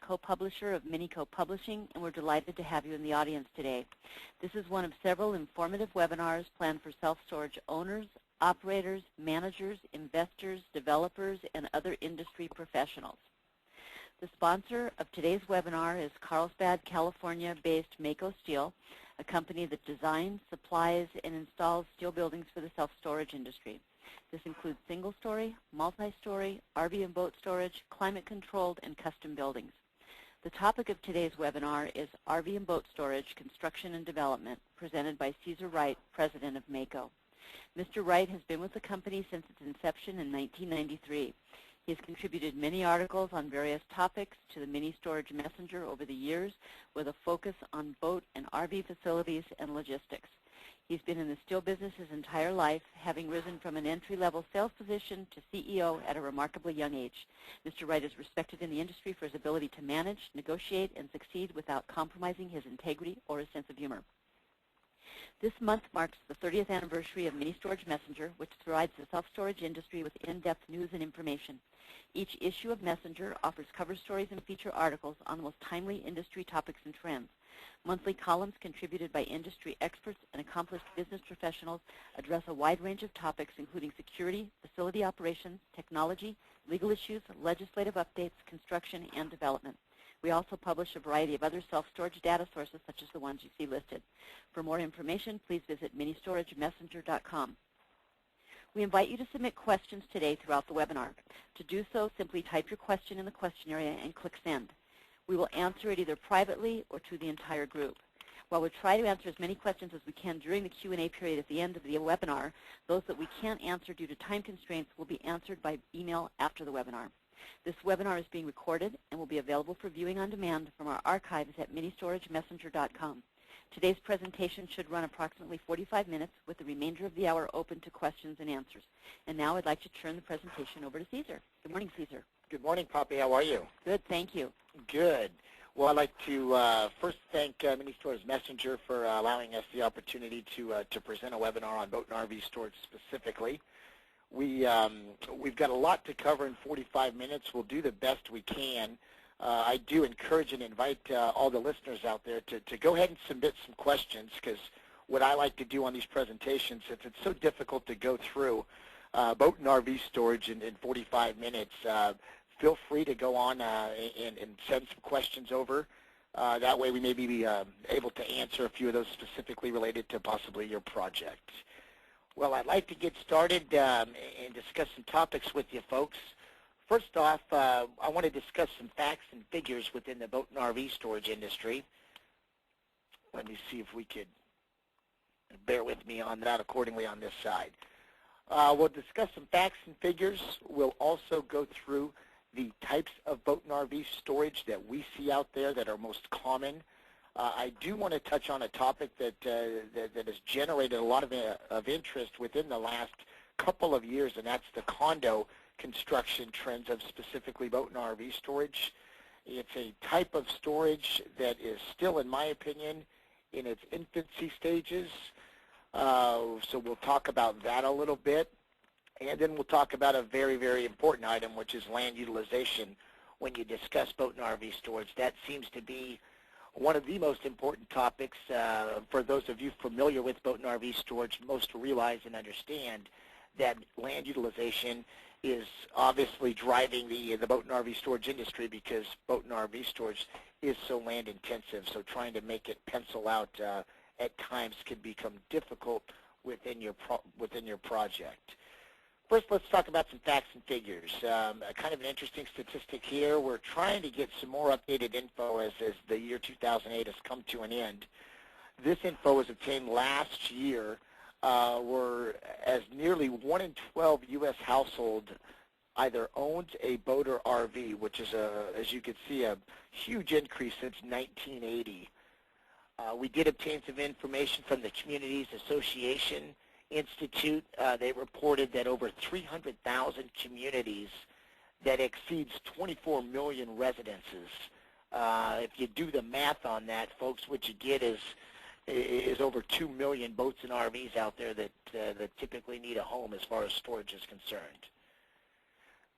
co-publisher of Minico Publishing, and we're delighted to have you in the audience today. This is one of several informative webinars planned for self-storage owners, operators, managers, investors, developers, and other industry professionals. The sponsor of today's webinar is Carlsbad, California-based Mako Steel, a company that designs, supplies, and installs steel buildings for the self-storage industry. This includes single-story, multi-story, RV and boat storage, climate-controlled, and custom buildings. The topic of today's webinar is RV and boat storage, construction and development, presented by Cesar Wright, president of Mako. Mr. Wright has been with the company since its inception in 1993. He has contributed many articles on various topics to the Mini Storage Messenger over the years, with a focus on boat and RV facilities and logistics. He's been in the steel business his entire life, having risen from an entry-level sales position to CEO at a remarkably young age. Mr. Wright is respected in the industry for his ability to manage, negotiate, and succeed without compromising his integrity or his sense of humor. This month marks the 30th anniversary of Mini Storage Messenger, which provides the self-storage industry with in-depth news and information. Each issue of Messenger offers cover stories and feature articles on the most timely industry topics and trends. Monthly columns contributed by industry experts and accomplished business professionals address a wide range of topics, including security, facility operations, technology, legal issues, legislative updates, construction, and development. We also publish a variety of other self-storage data sources, such as the ones you see listed. For more information, please visit ministoragemessenger.com. We invite you to submit questions today throughout the webinar. To do so, simply type your question in the question area and click Send. We will answer it either privately or to the entire group. While we try to answer as many questions as we can during the Q&A period at the end of the webinar, those that we can't answer due to time constraints will be answered by email after the webinar. This webinar is being recorded and will be available for viewing on demand from our archives at ministoragemessenger.com. Today's presentation should run approximately 45 minutes, with the remainder of the hour open to questions and answers. And now I'd like to turn the presentation over to Cesar. Good morning, Cesar. Good morning, Poppy. How are you? Good, thank you. Good. Well, I'd like to first thank Mini Storage Messenger for allowing us the opportunity to present a webinar on boat and RV storage specifically. We've got a lot to cover in 45 minutes. We'll do the best we can. I do encourage and invite all the listeners out there to go ahead and submit some questions, because what I like to do on these presentations, since it's so difficult to go through boat and RV storage in 45 minutes, feel free to go on and send some questions over. That way we may be able to answer a few of those specifically related to possibly your project. Well, I'd like to get started and discuss some topics with you folks. First off, I want to discuss some facts and figures within the boat and RV storage industry. Let me see if we could bear with me on that accordingly on this side. We'll discuss some facts and figures. We'll also go through the types of boat and RV storage that we see out there that are most common. I do want to touch on a topic that has generated a lot of interest within the last couple of years, and that's the condo construction trends of specifically boat and RV storage. It's a type of storage that is still, in my opinion, in its infancy stages. So we'll talk about that a little bit. And then we'll talk about a very, very important item, which is land utilization. When you discuss boat and RV storage, that seems to be one of the most important topics. For those of you familiar with boat and RV storage, most realize and understand that land utilization is obviously driving the boat and RV storage industry, because boat and RV storage is so land intensive. So trying to make it pencil out at times can become difficult within your project. First, let's talk about some facts and figures. Kind of an interesting statistic here. We're trying to get some more updated info as the year 2008 has come to an end. This info was obtained last year, as nearly 1 in 12 U.S. households either owns a boat or RV, which is, as you can see, a huge increase since 1980. We did obtain some information from the Communities Association Institute. They reported that over 300,000 communities, that exceeds 24 million residences. If you do the math on that, folks, what you get is over 2 million boats and RVs out there that typically need a home as far as storage is concerned.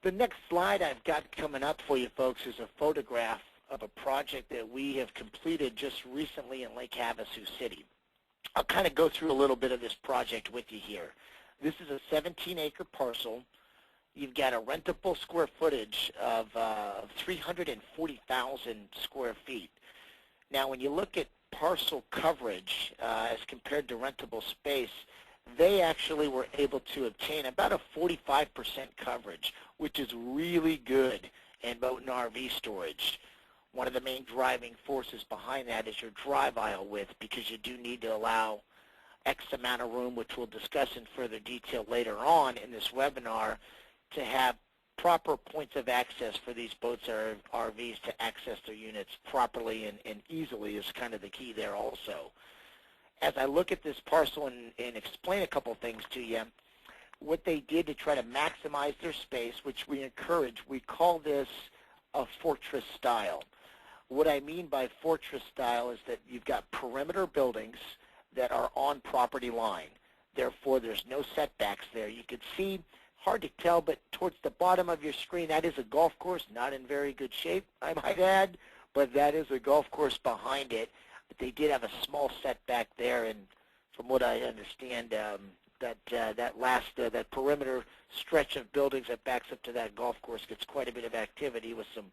The next slide I've got coming up for you folks is a photograph of a project that we have completed just recently in Lake Havasu City. I'll kind of go through a little bit of this project with you here. This is a 17-acre parcel. You've got a rentable square footage of 340,000 square feet. Now, when you look at parcel coverage as compared to rentable space, they actually were able to obtain about a 45% coverage, which is really good in boat and RV storage. One of the main driving forces behind that is your drive aisle width, because you do need to allow X amount of room, which we'll discuss in further detail later on in this webinar, to have proper points of access for these boats or RVs to access their units properly and easily is kind of the key there also. As I look at this parcel and explain a couple things to you, what they did to try to maximize their space, which we encourage, we call this a fortress style. What I mean by fortress style is that you've got perimeter buildings that are on property line. Therefore, there's no setbacks there. You can see, hard to tell, but towards the bottom of your screen, that is a golf course, not in very good shape, I might add, but that is a golf course behind it. But they did have a small setback there, and from what I understand, that perimeter stretch of buildings that backs up to that golf course gets quite a bit of activity with some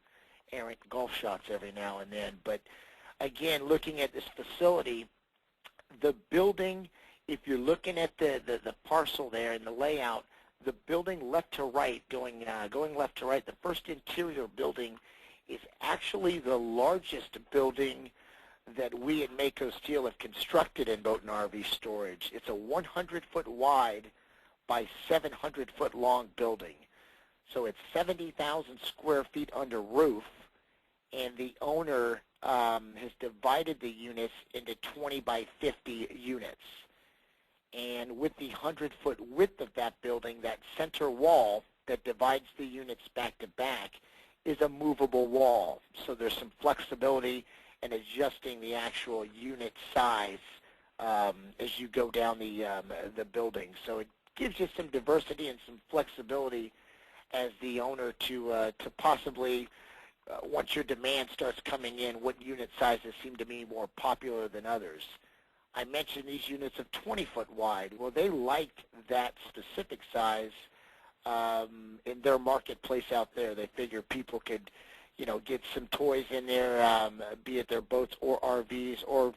errant golf shots every now and then. But again, looking at this facility, the building, if you're looking at the parcel there and the layout, the building left to right, going left to right, the first interior building is actually the largest building that we at Mako Steel have constructed in boat and RV storage. It's a 100-foot wide by 700-foot long building. So it's 70,000 square feet under roof, and the owner has divided the units into 20 by 50 units. And with the 100-foot width of that building, that center wall that divides the units back to back is a movable wall. So there's some flexibility in adjusting the actual unit size as you go down the building. So it gives you some diversity and some flexibility as the owner to possibly, once your demand starts coming in, what unit sizes seem to be more popular than others. I mentioned these units of 20-foot wide. Well, they liked that specific size in their marketplace out there. They figure people could, get some toys in there, be it their boats or RVs, or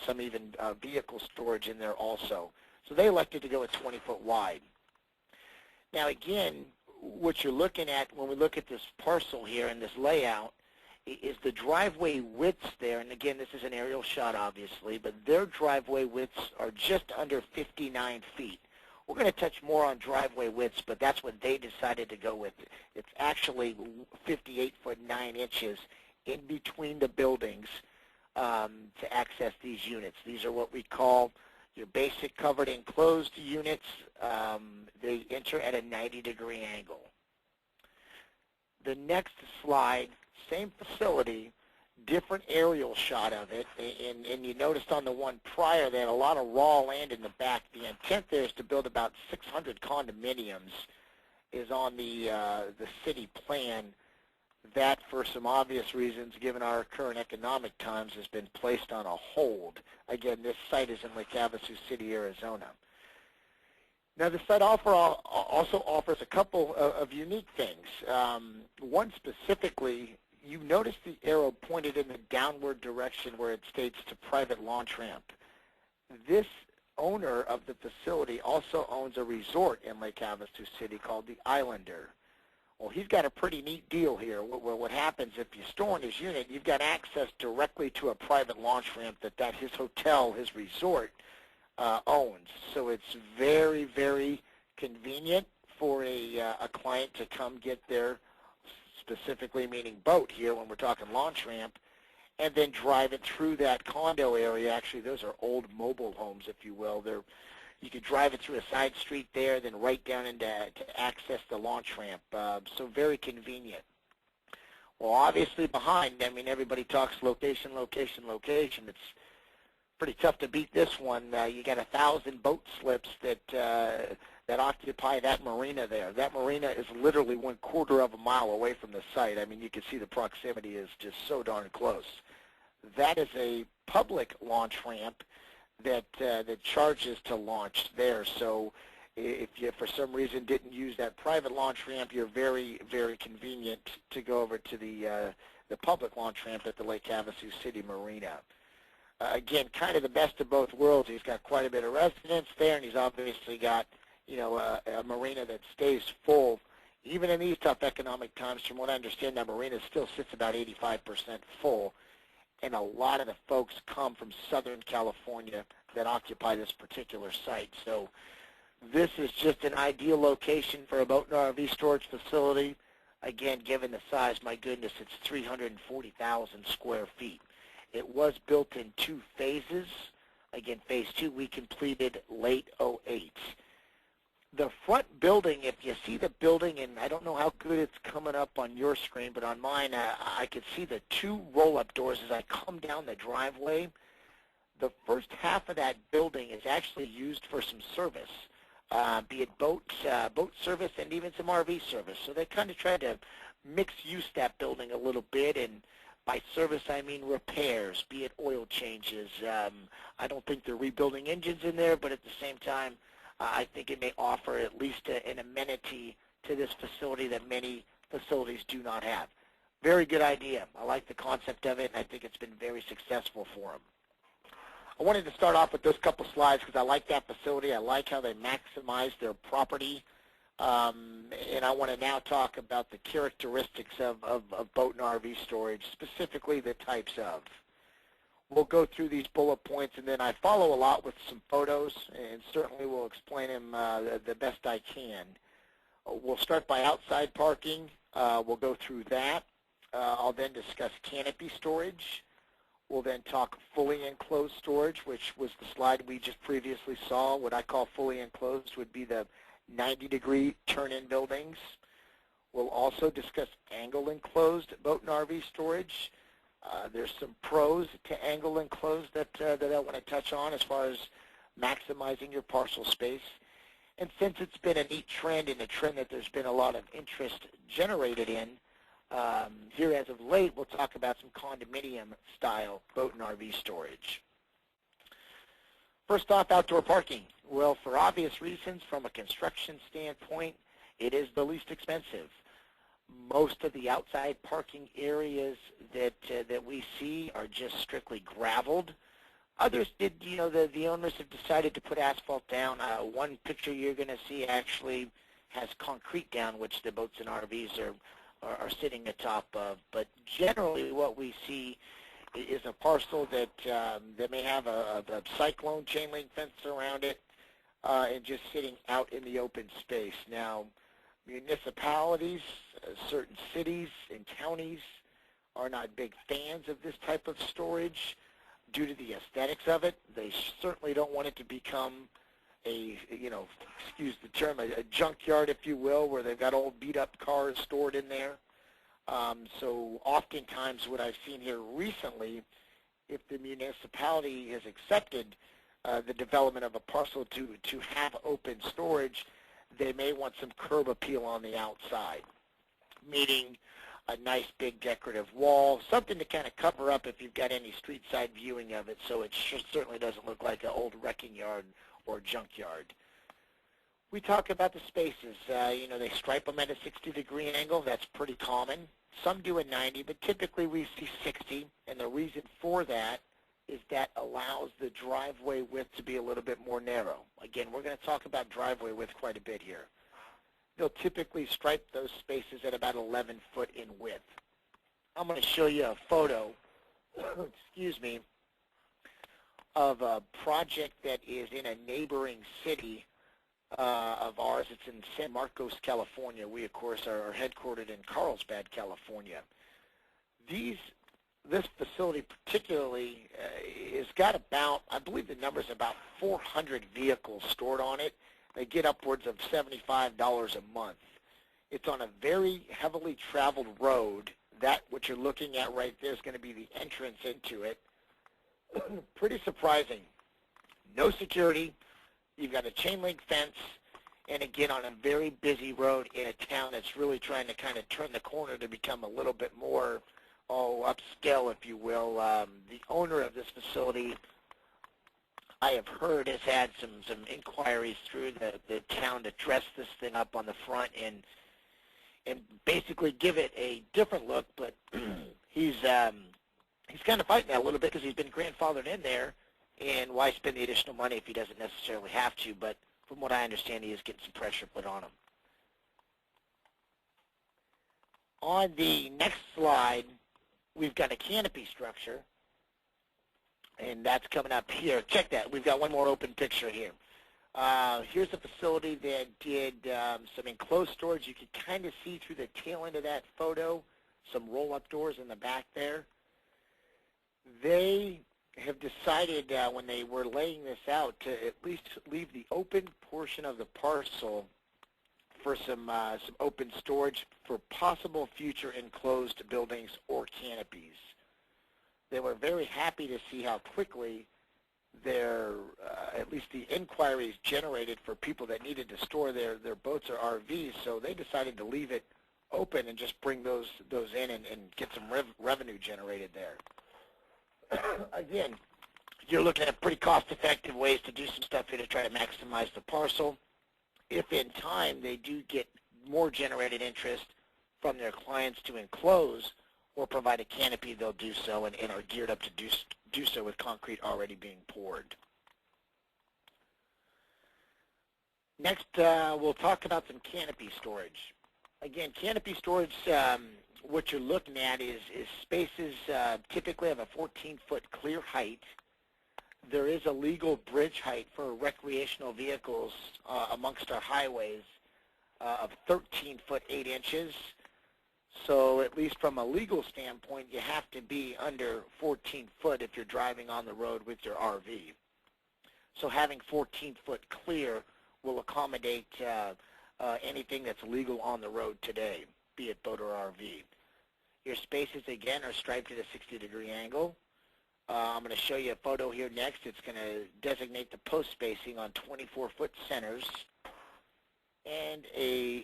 some even vehicle storage in there also. So they elected to go with 20-foot wide. Now, again, what you're looking at when we look at this parcel here and this layout is the driveway widths there. And again, this is an aerial shot, obviously, but their driveway widths are just under 59 feet. We're going to touch more on driveway widths, but that's what they decided to go with. It's actually 58 foot 9 inches in between the buildings to access these units. These are what we call your basic covered enclosed units. They enter at a 90-degree angle. The next slide, same facility, different aerial shot of it, and you noticed on the one prior they had a lot of raw land in the back. The intent there is to build about 600 condominiums is on the city plan. That, for some obvious reasons, given our current economic times, has been placed on a hold. Again, this site is in Lake Havasu City, Arizona. Now, the site also offers a couple of unique things. One specifically, you notice the arrow pointed in the downward direction where it states to private launch ramp. This owner of the facility also owns a resort in Lake Havasu City called the Islander. Well, he's got a pretty neat deal here. What happens if you store in his unit, you've got access directly to a private launch ramp that his hotel, his resort, owns. So it's very, very convenient for a client to come get their, specifically meaning boat here when we're talking launch ramp, and then drive it through that condo area. Actually, those are old mobile homes, if you will. You could drive it through a side street there, then right down into to access the launch ramp. So very convenient. Well, obviously behind, I mean, everybody talks location, location, location. It's pretty tough to beat this one. You got 1,000 boat slips that that occupy that marina there. That marina is literally 1/4 of a mile away from the site. I mean, you can see the proximity is just so darn close. That is a public launch ramp that charges to launch there. So if you, for some reason, didn't use that private launch ramp, you're very, very convenient to go over to the public launch ramp at the Lake Havasu City Marina. Again, kind of the best of both worlds. He's got quite a bit of residents there, and he's obviously got, you know, a marina that stays full. Even in these tough economic times, from what I understand, that marina still sits about 85% full, and a lot of the folks come from Southern California that occupy this particular site. So this is just an ideal location for a boat and RV storage facility. Again, given the size, my goodness, it's 340,000 square feet. It was built in 2 phases. Again, phase 2 we completed late '08. The front building, if you see the building, and I don't know how good it's coming up on your screen, but on mine I could see the 2 roll-up doors as I come down the driveway. The first half of that building is actually used for some service, be it boat service and even some RV service. So they kind of tried to mix-use that building a little bit, and by service I mean repairs, be it oil changes. I don't think they're rebuilding engines in there, but at the same time, I think it may offer at least an amenity to this facility that many facilities do not have. Very good idea. I like the concept of it, and I think it's been very successful for them. I wanted to start off with those couple slides because I like that facility. I like how they maximize their property. And I want to now talk about the characteristics of boat and RV storage, specifically the types of. We'll go through these bullet points, and then I follow a lot with some photos, and certainly will explain them the best I can. We'll start by outside parking. We'll go through that. I'll then discuss canopy storage. We'll then talk fully enclosed storage, which was the slide we just previously saw. What I call fully enclosed would be the 90-degree turn-in buildings. We'll also discuss angle enclosed boat and RV storage. There's some pros to angle enclosed that I want to touch on as far as maximizing your parcel space. And since it's been a neat trend and a trend that there's been a lot of interest generated in, here as of late, we'll talk about some condominium-style boat and RV storage. First off, outdoor parking. Well, for obvious reasons, from a construction standpoint, it is the least expensive. Most of the outside parking areas that we see are just strictly graveled. Others did, you know, the owners have decided to put asphalt down. One picture you're going to see actually has concrete down, which the boats and RVs are sitting atop of. But generally, what we see is a parcel that may have a cyclone chain link fence around it and just sitting out in the open space. Now, municipalities, certain cities and counties are not big fans of this type of storage due to the aesthetics of it. They certainly don't want it to become a, you know, excuse the term, a junkyard, if you will, where they've got old beat-up cars stored in there. So oftentimes what I've seen here recently, if the municipality has accepted the development of a parcel to have open storage, they may want some curb appeal on the outside, meaning a nice big decorative wall, something to kind of cover up if you've got any street side viewing of it, so it certainly doesn't look like an old wrecking yard or junkyard. We talk about the spaces. You know, they stripe them at a 60-degree angle. That's pretty common. Some do a 90, but typically we see 60, and the reason for that is that allows the driveway width to be a little bit more narrow. Again, we're going to talk about driveway width quite a bit here. They'll typically stripe those spaces at about 11 foot in width. I'm going to show you a photo, excuse me, of a project that is in a neighboring city of ours. It's in San Marcos, California. We, of course, are headquartered in Carlsbad, California. This facility particularly has got about, I believe the number is about 400 vehicles stored on it. They get upwards of $75 a month. It's on a very heavily traveled road. That, what you're looking at right there, is going to be the entrance into it. Pretty surprising. No security. You've got a chain link fence. and again on a very busy road in a town that's really trying to kind of turn the corner to become a little bit more upscale, if you will. The owner of this facility, I have heard, has had some inquiries through the town to dress this thing up on the front and basically give it a different look, but he's kind of fighting that a little bit because he's been grandfathered in there, and why spend the additional money if he doesn't necessarily have to? But from what I understand, he is getting some pressure put on him. On the next slide, we've got a canopy structure, and that's coming up here. Check that. We've got one more open picture here. Here's a facility that did some enclosed storage. You can kind of see through the tail end of that photo some roll-up doors in the back there. They have decided when they were laying this out to at least leave the open portion of the parcel for some open storage for possible future enclosed buildings or canopies. They were very happy to see how quickly their, at least the inquiries generated for people that needed to store their boats or RVs, so they decided to leave it open and just bring those in and get some revenue generated there. Again, you're looking at pretty cost-effective ways to do some stuff here to try to maximize the parcel. If in time they do get more generated interest from their clients to enclose or provide a canopy, they'll do so and are geared up to do so with concrete already being poured. Next, we'll talk about some canopy storage. Again, canopy storage, what you're looking at is spaces typically have a 14-foot clear height. There is a legal bridge height for recreational vehicles amongst our highways of 13 foot 8 inches. So at least from a legal standpoint, you have to be under 14 foot if you're driving on the road with your RV. So having 14 foot clear will accommodate anything that's legal on the road today, be it boat or RV. Your spaces, again, are striped at a 60-degree angle. I'm going to show you a photo here next. It's going to designate the post spacing on 24-foot centers. And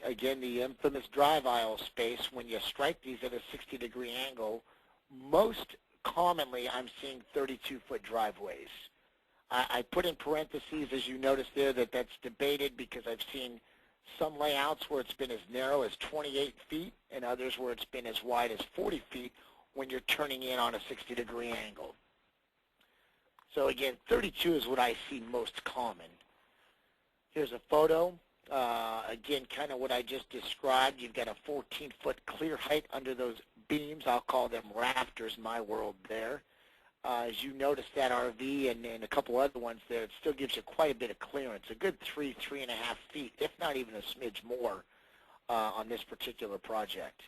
again, the infamous drive aisle space, when you stripe these at a 60-degree angle, most commonly I'm seeing 32-foot driveways. I put in parentheses, as you notice there, that's debated because I've seen some layouts where it's been as narrow as 28 feet and others where it's been as wide as 40 feet when you're turning in on a 60-degree angle. So again, 32 is what I see most common. Here's a photo. Again, kind of what I just described. You've got a 14-foot clear height under those beams. I'll call them rafters, my world there. As you notice that RV and a couple other ones there, it still gives you quite a bit of clearance, a good 3.5 feet, if not even a smidge more on this particular project.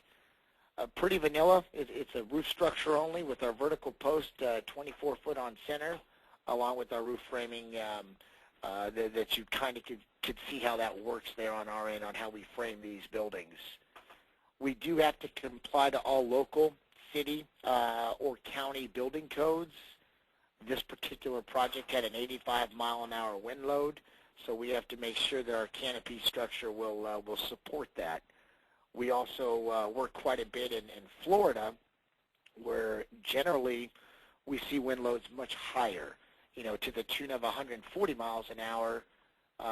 Pretty vanilla. It's a roof structure only with our vertical post 24 foot on center, along with our roof framing that you kind of could see how that works there on our end on how we frame these buildings. We do have to comply to all local, city, or county building codes. This particular project had an 85-mile-an-hour wind load, so we have to make sure that our canopy structure will support that. We also work quite a bit in Florida, where generally we see wind loads much higher, to the tune of 140 miles an hour,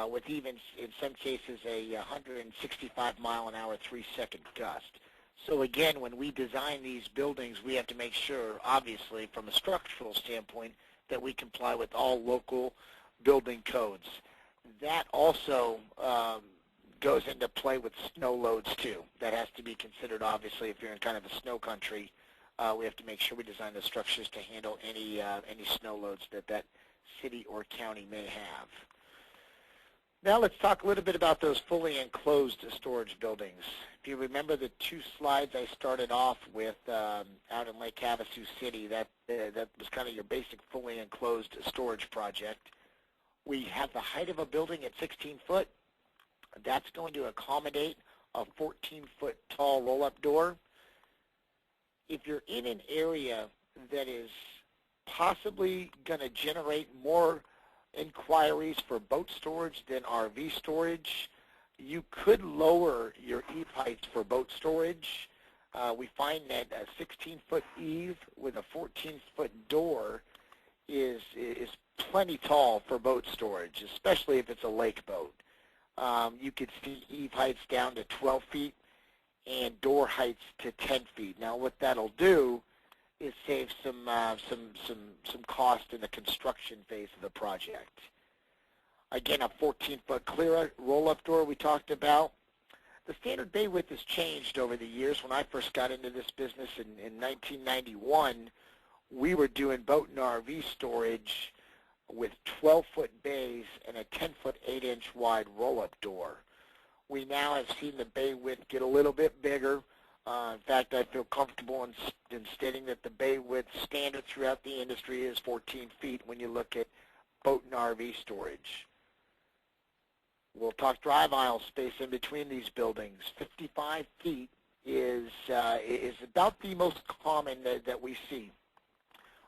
with even, in some cases, a 165-mile-an-hour 3-second gust. So again, when we design these buildings, we have to make sure, obviously, from a structural standpoint, that we comply with all local building codes. That also goes into play with snow loads, too. That has to be considered, obviously, if you're in kind of a snow country. We have to make sure we design the structures to handle any snow loads that city or county may have. Now let's talk a little bit about those fully enclosed storage buildings. If you remember the two slides I started off with out in Lake Havasu City, that was kind of your basic fully enclosed storage project. We have the height of a building at 16 foot. That's going to accommodate a 14-foot tall roll-up door. If you're in an area that is possibly going to generate more inquiries for boat storage than RV storage, You could lower your eave heights for boat storage. We find that a 16-foot eave with a 14-foot door is plenty tall for boat storage, especially if it's a lake boat. You could see eave heights down to 12 feet and door heights to 10 feet. Now, what that'll do is save some cost in the construction phase of the project. Again, a 14-foot clear roll-up door we talked about. The standard bay width has changed over the years. When I first got into this business in 1991, we were doing boat and RV storage with 12-foot bays and a 10-foot 8-inch wide roll-up door. We now have seen the bay width get a little bit bigger. In fact, I feel comfortable in stating that the bay width standard throughout the industry is 14 feet when you look at boat and RV storage. We'll talk drive aisle space in between these buildings. 55 feet is about the most common that we see.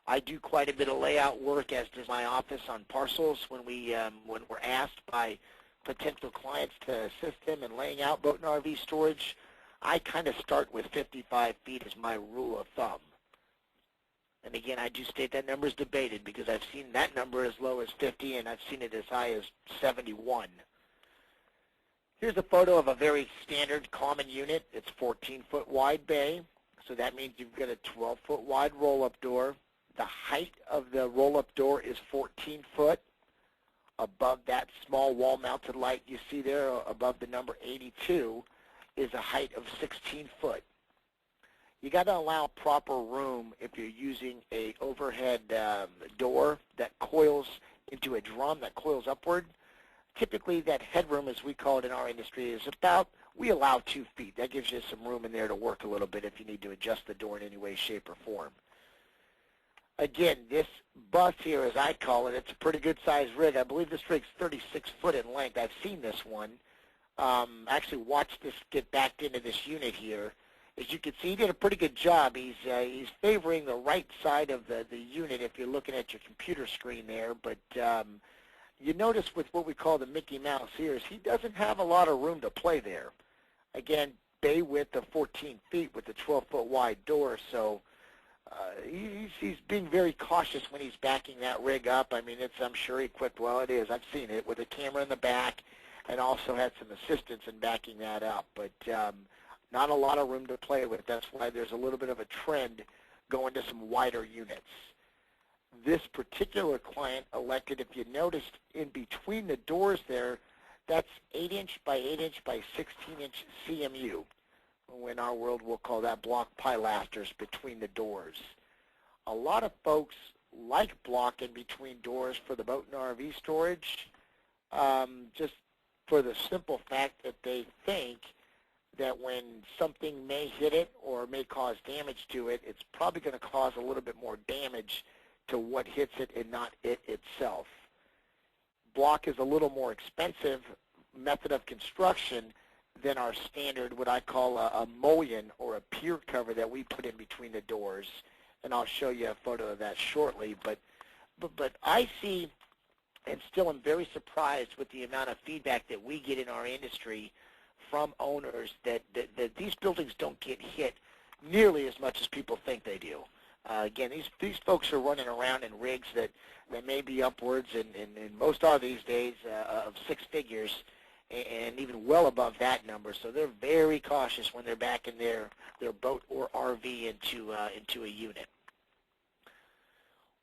I do quite a bit of layout work, as does my office, on parcels when we're asked by potential clients to assist them in laying out boat and RV storage. I kind of start with 55 feet as my rule of thumb. And again, I do state that number is debated because I've seen that number as low as 50 and I've seen it as high as 71. Here's a photo of a very standard common unit. It's 14-foot wide bay, so that means you've got a 12-foot wide roll-up door. The height of the roll-up door is 14 foot. Above that small wall-mounted light you see there, above the number 82, is a height of 16 foot. You got to allow proper room if you're using a overhead door that coils into a drum that coils upward. Typically, that headroom, as we call it in our industry, is about, we allow 2 feet. That gives you some room in there to work a little bit if you need to adjust the door in any way, shape, or form. Again, this bus here, as I call it, it's a pretty good-sized rig. I believe this rig's 36 foot in length. I've seen this one. Actually watched this get backed into this unit here. As you can see, he did a pretty good job. He's favoring the right side of the unit if you're looking at your computer screen there, but you notice with what we call the Mickey Mouse here is he doesn't have a lot of room to play there. Again, bay width of 14 feet with a 12-foot wide door, so he's being very cautious when he's backing that rig up. I mean, I'm sure equipped well. It is. I've seen it with a camera in the back and also had some assistance in backing that up, but not a lot of room to play with. That's why there's a little bit of a trend going to some wider units. This particular client elected, if you noticed, in between the doors there, that's 8-inch by 8-inch by 16-inch CMU. In our world, we'll call that block pilasters between the doors. A lot of folks like block in between doors for the boat and RV storage, just for the simple fact that they think that when something may hit it or may cause damage to it, it's probably going to cause a little bit more damage to what hits it and not it itself. Block is a little more expensive method of construction than our standard, what I call a mullion or a pier cover that we put in between the doors, and I'll show you a photo of that shortly. But I see and still am very surprised with the amount of feedback that we get in our industry from owners that these buildings don't get hit nearly as much as people think they do. Again, these folks are running around in rigs that may be upwards, and most are these days, of 6 figures, and even well above that number. So they're very cautious when they're backing their boat or RV into a unit.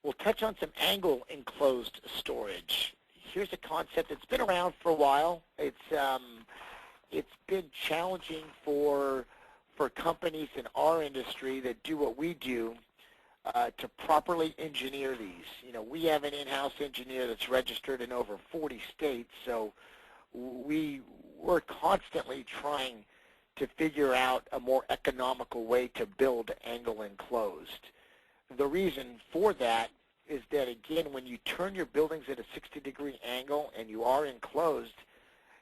We'll touch on some angle enclosed storage. Here's a concept that's been around for a while. It's been challenging for companies in our industry that do what we do to properly engineer these. You know, we have an in-house engineer that's registered in over 40 states, so we're constantly trying to figure out a more economical way to build angle enclosed. The reason for that is that, again, when you turn your buildings at a 60-degree angle and you are enclosed,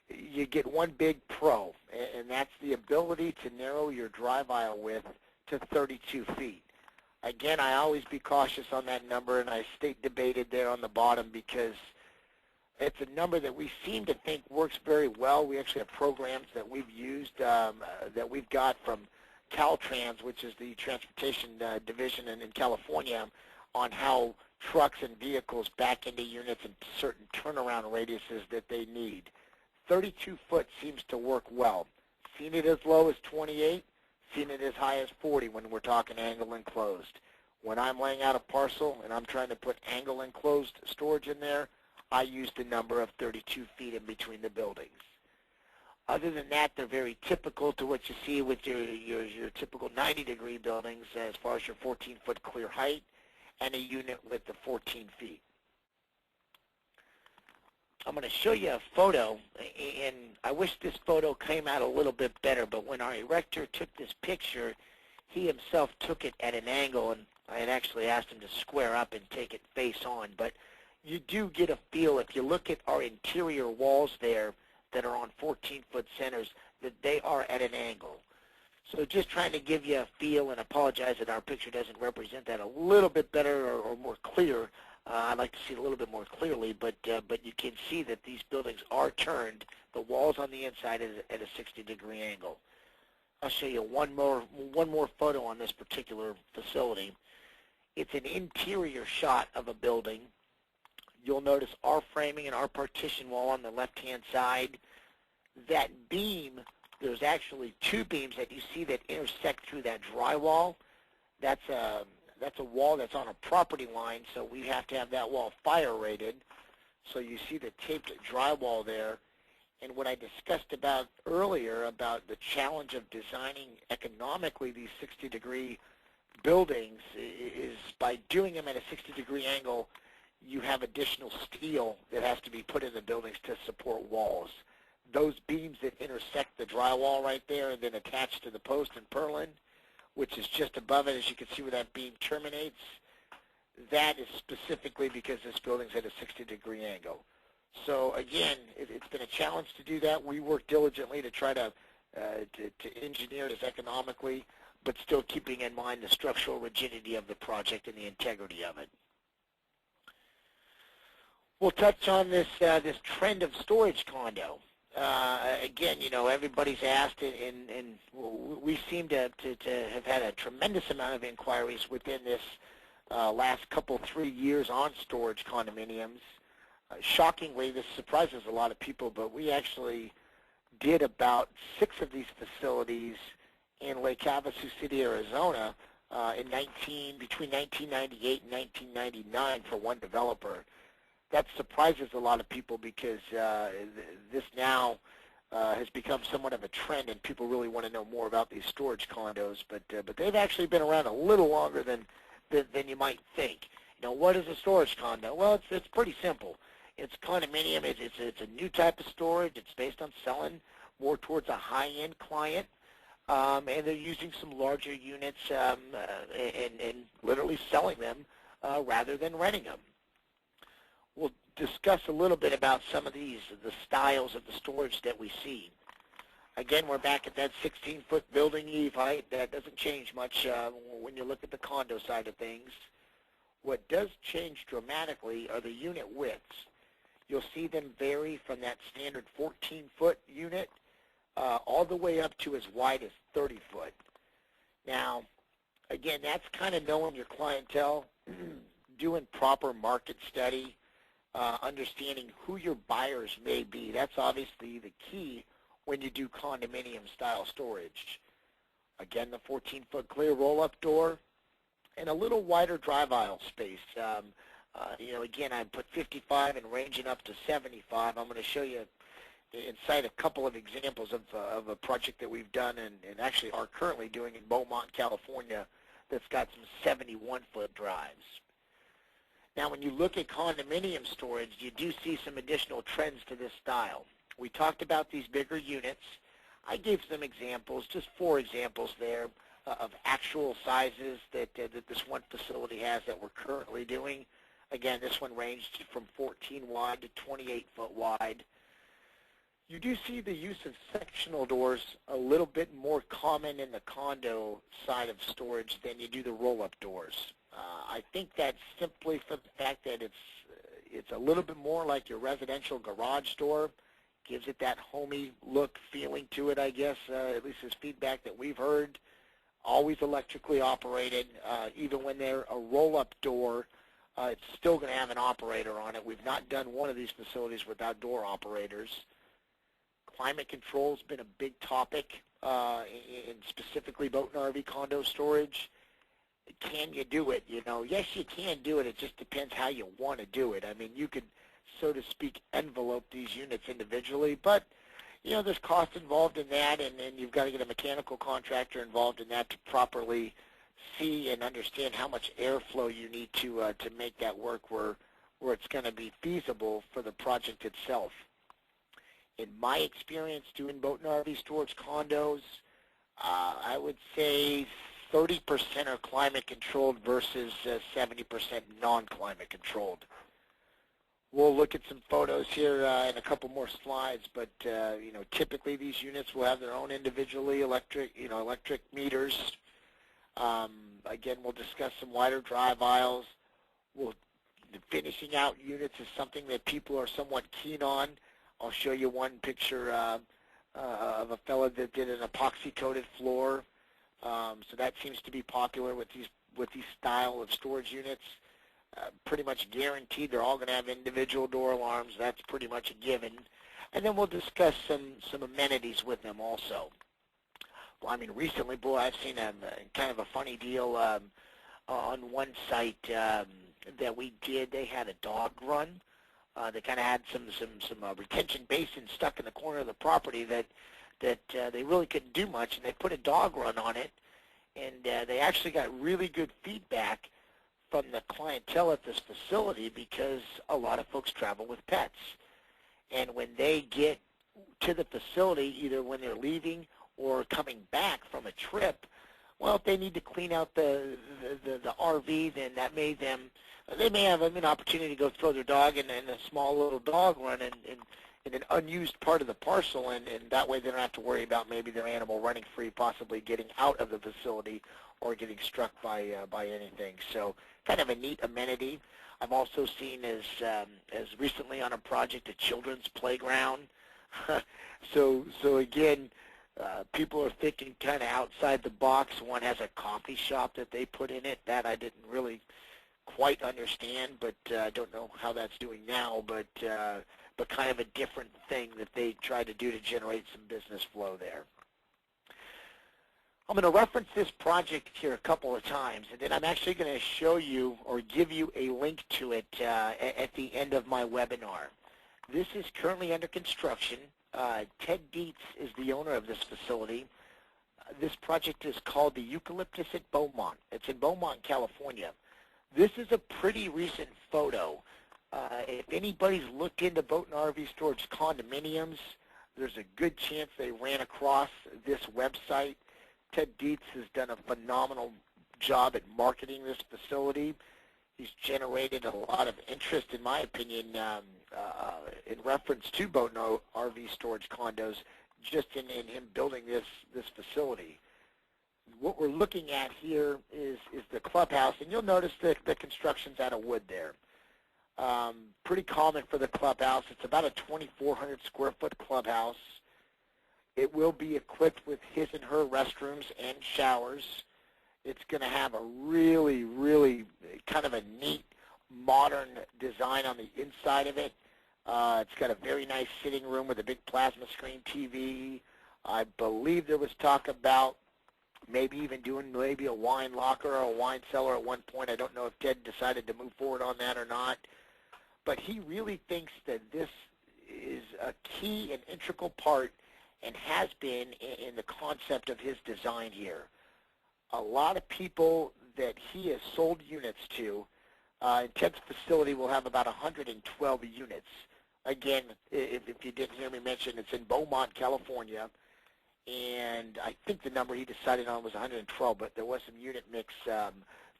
you get one big pro, and that's the ability to narrow your drive aisle width to 32 feet. Again, I always be cautious on that number, and I state debated there on the bottom because It's a number that we seem to think works very well. We actually have programs that we've used that we've got from Caltrans, which is the transportation division in California, on how trucks and vehicles back into units and certain turnaround radiuses that they need. 32 foot seems to work well. Seen it as low as 28, seen it as high as 40 when we're talking angle enclosed. When I'm laying out a parcel and I'm trying to put angle enclosed storage in there, I use the number of 32 feet in between the buildings. Other than that, they're very typical to what you see with your typical 90-degree buildings as far as your 14-foot clear height and a unit width of 14 feet. I'm going to show you a photo, and I wish this photo came out a little bit better, but when our erector took this picture, he himself took it at an angle, and I had actually asked him to square up and take it face on. But you do get a feel, if you look at our interior walls there that are on 14-foot centers, that they are at an angle. So just trying to give you a feel, and apologize that our picture doesn't represent that a little bit better or more clear. I'd like to see it a little bit more clearly, but you can see that these buildings are turned. The walls on the inside is at a 60-degree angle. I'll show you one more photo on this particular facility. It's an interior shot of a building. You'll notice our framing and our partition wall on the left-hand side. That beam, there's actually two beams that you see that intersect through that drywall. That's a wall that's on a property line, so we have to have that wall fire rated. So you see the taped drywall there. And what I discussed about earlier about the challenge of designing economically these 60-degree buildings is by doing them at a 60-degree angle, you have additional steel that has to be put in the buildings to support walls. Those beams that intersect the drywall right there and then attach to the post and purlin, which is just above it, as you can see where that beam terminates, that is specifically because this building's at a 60-degree angle. So again, it's been a challenge to do that. We work diligently to try to engineer it as economically, but still keeping in mind the structural rigidity of the project and the integrity of it. We'll touch on this this trend of storage condo. Again, you know, everybody's asked, and we seem to have had a tremendous amount of inquiries within this last 3 years on storage condominiums. Shockingly, this surprises a lot of people, but we actually did about 6 of these facilities in Lake Havasu City, Arizona, between 1998 and 1999 for one developer. That surprises a lot of people because this now has become somewhat of a trend, and people really want to know more about these storage condos. But they've actually been around a little longer than you might think. You know, what is a storage condo? Well, it's pretty simple. It's condominium. It's a new type of storage. It's based on selling more towards a high-end client, and they're using some larger units and literally selling them rather than renting them. We'll discuss a little bit about some of the styles of the storage that we see. Again, we're back at that 16-foot building eave height. That doesn't change much when you look at the condo side of things. What does change dramatically are the unit widths. You'll see them vary from that standard 14-foot unit all the way up to as wide as 30 foot. Now, again, that's kind of knowing your clientele, doing proper market study, understanding who your buyers may be. That's obviously the key when you do condominium-style storage. Again, the 14-foot clear roll-up door and a little wider drive aisle space. You know, again, I put 55 and ranging up to 75. I'm going to show you and cite a couple of examples of a project that we've done and actually are currently doing in Beaumont, California, that's got some 71-foot drives. Now, when you look at condominium storage, you do see some additional trends to this style. We talked about these bigger units. I gave some examples, just 4 examples there of actual sizes that this one facility has that we're currently doing. Again, this one ranged from 14 wide to 28 foot wide. You do see the use of sectional doors a little bit more common in the condo side of storage than you do the roll-up doors. I think that's simply for the fact that It's a little bit more like your residential garage door. Gives it that homey look, feeling to it, I guess, at least is feedback that we've heard. Always electrically operated. Even when they're a roll-up door, it's still going to have an operator on it. We've not done one of these facilities without door operators. Climate control has been a big topic in specifically boat and RV condo storage. Can you do it? Yes, you can do it. It just depends how you want to do it. I mean, you could, so to speak, envelope these units individually, but there's cost involved in that, and you've got to get a mechanical contractor involved in that to properly see and understand how much airflow you need to make that work where it's going to be feasible for the project itself. In my experience doing boat and RV storage condos, I would say 30% are climate controlled versus 70% non-climate controlled. We'll look at some photos here in a couple more slides, but typically these units will have their own individually electric meters. Again, we'll discuss some wider drive aisles. The finishing out units is something that people are somewhat keen on. I'll show you one picture of a fellow that did an epoxy-coated floor. So that seems to be popular with these style of storage units. Pretty much guaranteed they're all going to have individual door alarms. That's pretty much a given. And then we'll discuss some amenities with them also. Well, I mean, recently, boy, I've seen a kind of a funny deal on one site that we did. They had a dog run. They kind of had some retention basins stuck in the corner of the property that they really couldn't do much, and they put a dog run on it, and they actually got really good feedback from the clientele at this facility because a lot of folks travel with pets. And when they get to the facility, either when they're leaving or coming back from a trip, well, if they need to clean out the RV, then they may have an opportunity to go throw their dog in a small little dog run in an unused part of the parcel, and that way they don't have to worry about maybe their animal running free, possibly getting out of the facility or getting struck by anything. So kind of a neat amenity. I've also seen as recently on a project a children's playground. So again, people are thinking kind of outside the box. One has a coffee shop that they put in it. That I didn't really quite understand, but I don't know how that's doing now, but kind of a different thing that they try to do to generate some business flow there. I'm going to reference this project here a couple of times, and then I'm actually going to show you or give you a link to it at the end of my webinar. This is currently under construction. Ted Dietz is the owner of this facility. This project is called the Eucalyptus at Beaumont. It's in Beaumont, California. This is a pretty recent photo. If anybody's looked into boat and RV storage condominiums, there's a good chance they ran across this website. Ted Dietz has done a phenomenal job at marketing this facility. He's generated a lot of interest, in my opinion, in reference to boat and RV storage condos, just in him building this facility. What we're looking at here is the clubhouse, and you'll notice that the construction's out of wood there. Pretty common for the clubhouse. It's about a 2,400 square foot clubhouse. It will be equipped with his and her restrooms and showers. It's going to have a really, really kind of a neat, modern design on the inside of it. It's got a very nice sitting room with a big plasma screen TV. I believe there was talk about maybe even doing maybe a wine locker or a wine cellar at one point. I don't know if Ted decided to move forward on that or not. But he really thinks that this is a key and integral part and has been in the concept of his design here. A lot of people that he has sold units to, Ted's facility will have about 112 units. Again, if you didn't hear me mention, it's in Beaumont, California, and I think the number he decided on was 112, but there was some unit mix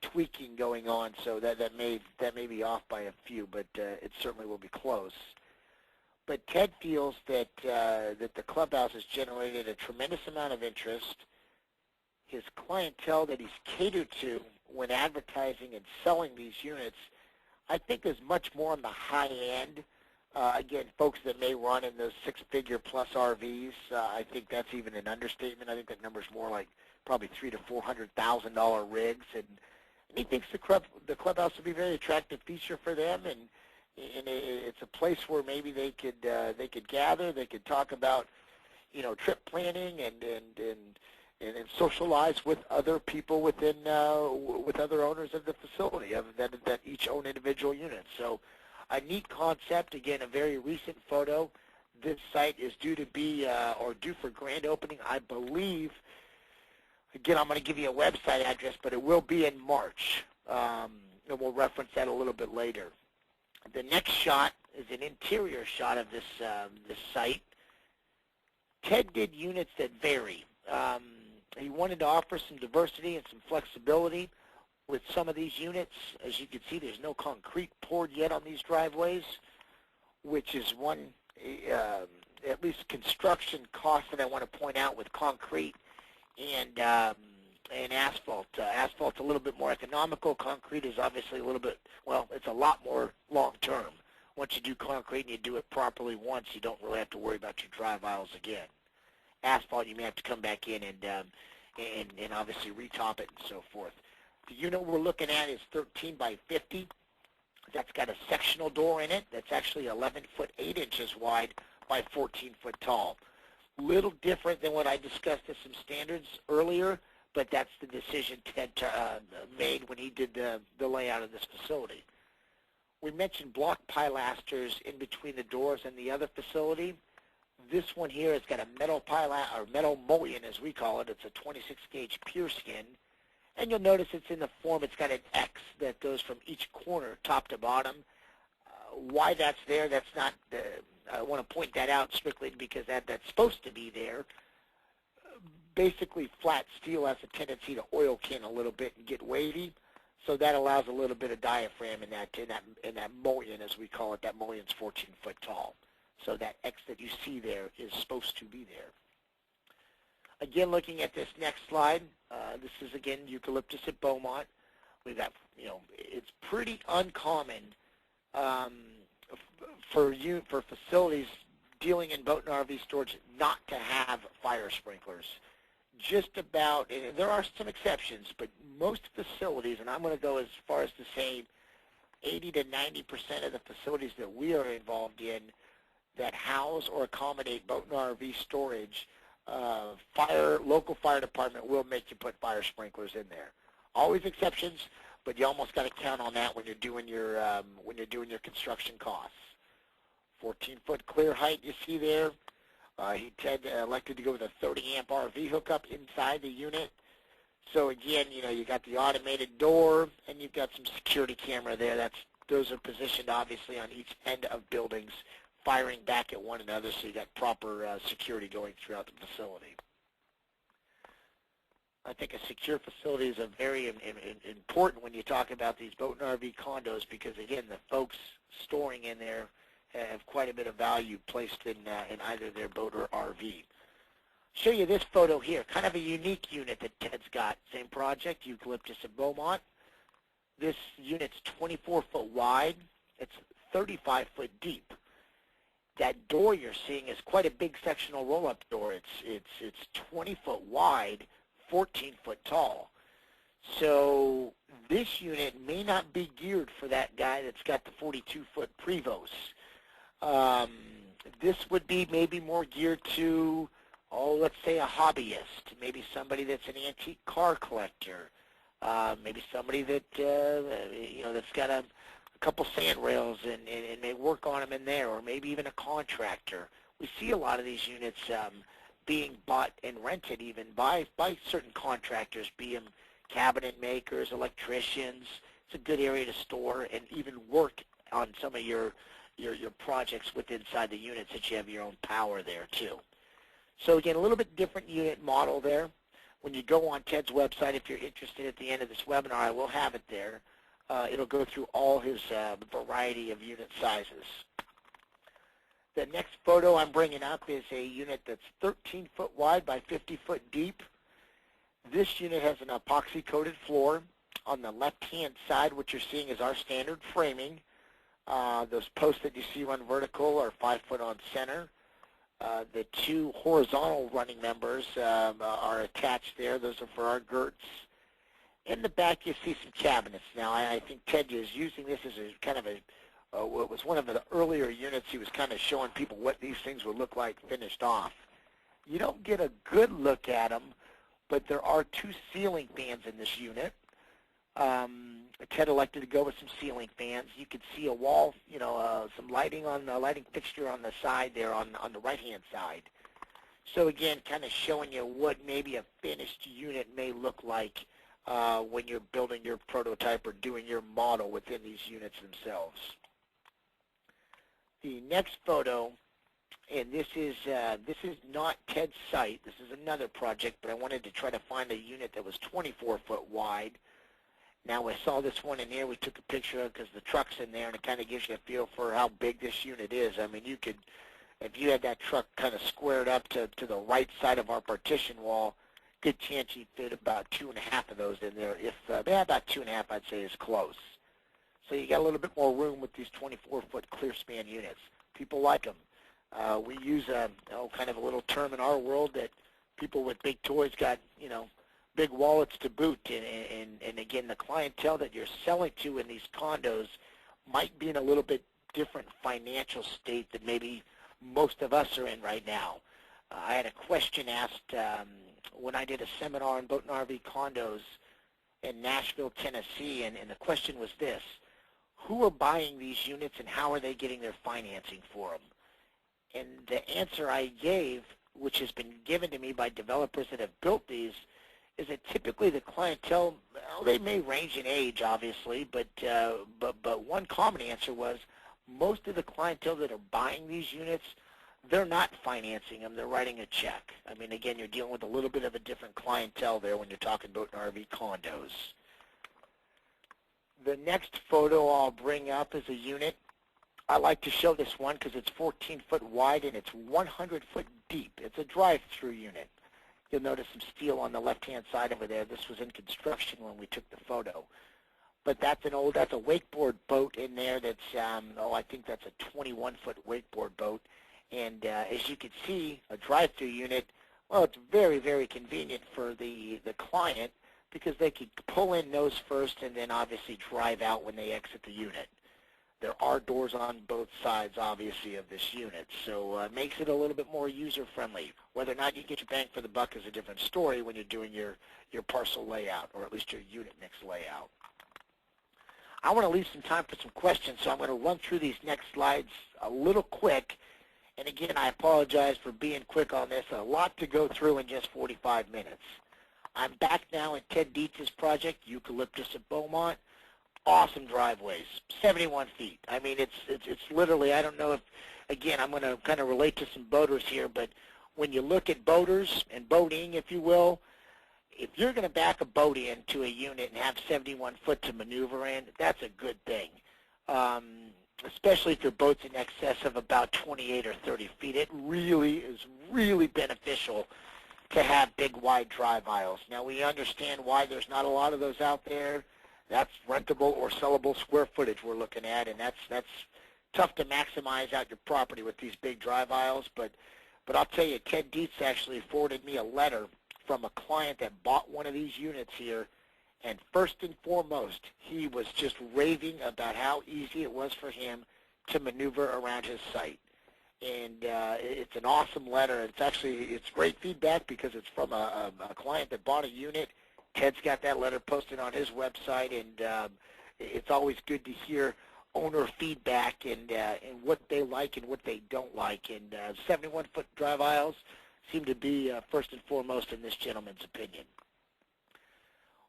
tweaking going on, so that may be off by a few, but it certainly will be close. But Ted feels that the clubhouse has generated a tremendous amount of interest. His clientele that he's catered to when advertising and selling these units I think is much more on the high end. Again, folks that may run in those six-figure plus RVs, I think that's even an understatement. I think that number's more like probably $300,000 to $400,000 rigs, and he thinks the clubhouse would be a very attractive feature for them, and it's a place where maybe they could gather, they could talk about, trip planning and socialize with other people within with other owners of the facility that each own individual unit. So a neat concept. Again, a very recent photo. This site is due to be or due for grand opening, I believe. Again, I'm going to give you a website address, but it will be in March, and we'll reference that a little bit later. The next shot is an interior shot of this site. Ted did units that vary. He wanted to offer some diversity and some flexibility with some of these units. As you can see, there's no concrete poured yet on these driveways, which is one, at least construction cost that I want to point out with concrete and asphalt. Asphalt's a little bit more economical. Concrete is obviously a little bit, well, it's a lot more long-term. Once you do concrete and you do it properly once, you don't really have to worry about your drive aisles again. Asphalt, you may have to come back in and obviously retop it and so forth. The unit we're looking at is 13 by 50. That's got a sectional door in it that's actually 11 foot 8 inches wide by 14 foot tall. Little different than what I discussed as some standards earlier, but that's the decision Ted made when he did the layout of this facility. We mentioned block pilasters in between the doors and the other facility. This one here has got a metal or metal mullion, as we call it. It's a 26 gauge pure skin. And you'll notice it's in the form, it's got an X that goes from each corner, top to bottom. Why that's there, that's not, I want to point that out strictly because that's supposed to be there. Basically, flat steel has a tendency to oil can a little bit and get wavy, so that allows a little bit of diaphragm in that mullion, as we call it. That mullion's 14 foot tall. So that X that you see there is supposed to be there. Again, looking at this next slide, this is, again, eucalyptus at Beaumont. We've got, it's pretty uncommon for facilities dealing in boat and RV storage not to have fire sprinklers. Just about, and there are some exceptions, but most facilities, and I'm going to go as far as to say 80 to 90% of the facilities that we are involved in that house or accommodate boat and RV storage, local fire department will make you put fire sprinklers in there. Always exceptions, but you almost got to count on that when you're doing your construction costs. 14-foot clear height you see there. Ted elected to go with a 30 amp RV hookup inside the unit. So again, you got the automated door and you've got some security camera there. Those are positioned obviously on each end of buildings, firing back at one another, so you got proper security going throughout the facility. I think a secure facility is a very important when you talk about these boat and RV condos because, again, the folks storing in there have quite a bit of value placed in either their boat or RV. Show you this photo here, kind of a unique unit that Ted's got. Same project, eucalyptus at Beaumont. This unit's 24 foot wide. It's 35 foot deep. That door you're seeing is quite a big sectional roll-up door. It's 20 foot wide, 14 foot tall. So this unit may not be geared for that guy that's got the 42 foot Prevost. This would be maybe more geared to, let's say a hobbyist, maybe somebody that's an antique car collector, maybe somebody that that's got a couple sand rails and may work on them in there, or maybe even a contractor. We see a lot of these units being bought and rented even by certain contractors, be them cabinet makers, electricians. It's a good area to store and even work on some of your projects with inside the units that you have your own power there too. So again, a little bit different unit model there. When you go on Ted's website, if you're interested at the end of this webinar, I will have it there. It'll go through all his variety of unit sizes. The next photo I'm bringing up is a unit that's 13 foot wide by 50 foot deep. This unit has an epoxy coated floor. On the left-hand side, what you're seeing is our standard framing. Those posts that you see run vertical are 5 foot on center. The two horizontal running members are attached there. Those are for our girts. In the back, you see some cabinets. Now, I think Ted is using this as a kind of a, what was one of the earlier units. He was kind of showing people what these things would look like finished off. You don't get a good look at them, but there are 2 ceiling fans in this unit. Ted elected to go with some ceiling fans. You could see a wall, some lighting on the lighting fixture on the side there on the right-hand side. So again, kind of showing you what maybe a finished unit may look like when you're building your prototype or doing your model within these units themselves. The next photo, and this is not Ted's site. This is another project, but I wanted to try to find a unit that was 24 foot wide. Now, I saw this one in here. We took a picture of it because the truck's in there, and it kind of gives you a feel for how big this unit is. I mean, you could, if you had that truck kind of squared up to the right side of our partition wall, good chance you'd fit about 2.5 of those in there. If about 2.5, I'd say is close. So you got a little bit more room with these 24-foot clear span units. People like them. We use kind of a little term in our world that people with big toys got, big wallets to boot, and again, the clientele that you're selling to in these condos might be in a little bit different financial state than maybe most of us are in right now. I had a question asked when I did a seminar on boat and RV condos in Nashville, Tennessee, and the question was this: who are buying these units and how are they getting their financing for them? And the answer I gave, which has been given to me by developers that have built these, is that typically the clientele, well, they may range in age, obviously, but one common answer was most of the clientele that are buying these units, they're not financing them, they're writing a check. I mean, again, you're dealing with a little bit of a different clientele there when you're talking about RV condos. The next photo I'll bring up is a unit. I like to show this one because it's 14 foot wide and it's 100 foot deep. It's a drive-through unit. You'll notice some steel on the left-hand side over there. This was in construction when we took the photo. But that's a wakeboard boat in there that's, I think that's a 21-foot wakeboard boat. And as you can see, a drive-through unit, well, it's very, very convenient for the client because they could pull in nose first and then obviously drive out when they exit the unit. There are doors on both sides, obviously, of this unit, so it makes it a little bit more user-friendly. Whether or not you get your bang for the buck is a different story when you're doing your parcel layout, or at least your unit mix layout. I want to leave some time for some questions, so I'm going to run through these next slides a little quick. And again, I apologize for being quick on this. A lot to go through in just 45 minutes. I'm back now in Ted Dietz's project, Eucalyptus at Beaumont. Awesome driveways, 71 feet. I mean, it's literally, I don't know if, again, I'm going to kind of relate to some boaters here, but when you look at boaters and boating, if you will, if you're going to back a boat into a unit and have 71 foot to maneuver in, that's a good thing. Especially if your boat's in excess of about 28 or 30 feet. It really is really beneficial to have big, wide drive aisles. Now, we understand why there's not a lot of those out there. That's rentable or sellable square footage we're looking at, and that's tough to maximize out your property with these big drive aisles. But I'll tell you, Ted Dietz actually forwarded me a letter from a client that bought one of these units here, and first and foremost, he was just raving about how easy it was for him to maneuver around his site. And it's an awesome letter. It's great feedback because it's from a client that bought a unit. Ted's got that letter posted on his website, and it's always good to hear owner feedback and what they like and what they don't like. And 71-foot drive aisles seem to be first and foremost in this gentleman's opinion.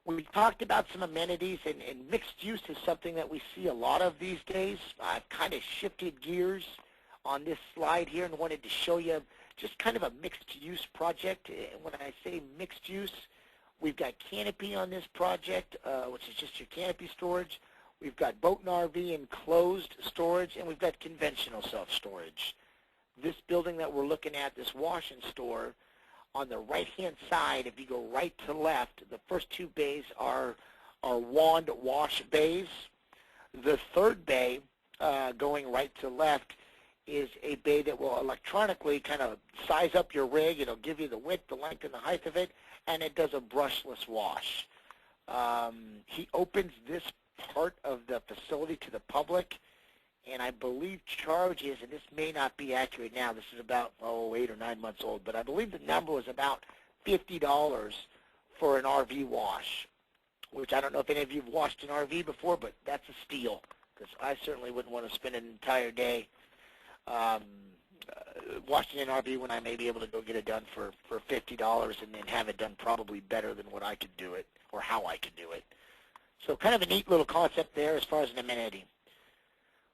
We talked about some amenities, and mixed use is something that we see a lot of these days. I've kind of shifted gears on this slide here and wanted to show you just kind of a mixed use project. And when I say mixed use, we've got Canopy on this project, which is just your Canopy storage. We've got boat and RV enclosed storage, and we've got conventional self-storage. This building that we're looking at, this wash and store, on the right-hand side, if you go right to left, the first two bays are are wand wash bays. The third bay, going right to left, is a bay that will electronically kind of size up your rig. It'll give you the width, the length, and the height of it, and it does a brushless wash. He opens this part of the facility to the public, and I believe charges, and this may not be accurate now, this is about 8 or 9 months old, but I believe the number was about $50 for an RV wash, which I don't know if any of you have washed an RV before, but that's a steal, because I certainly wouldn't want to spend an entire day washing an RV when I may be able to go get it done for $50 and then have it done probably better than what I could do it, or how I could do it. So kind of a neat little concept there as far as an amenity.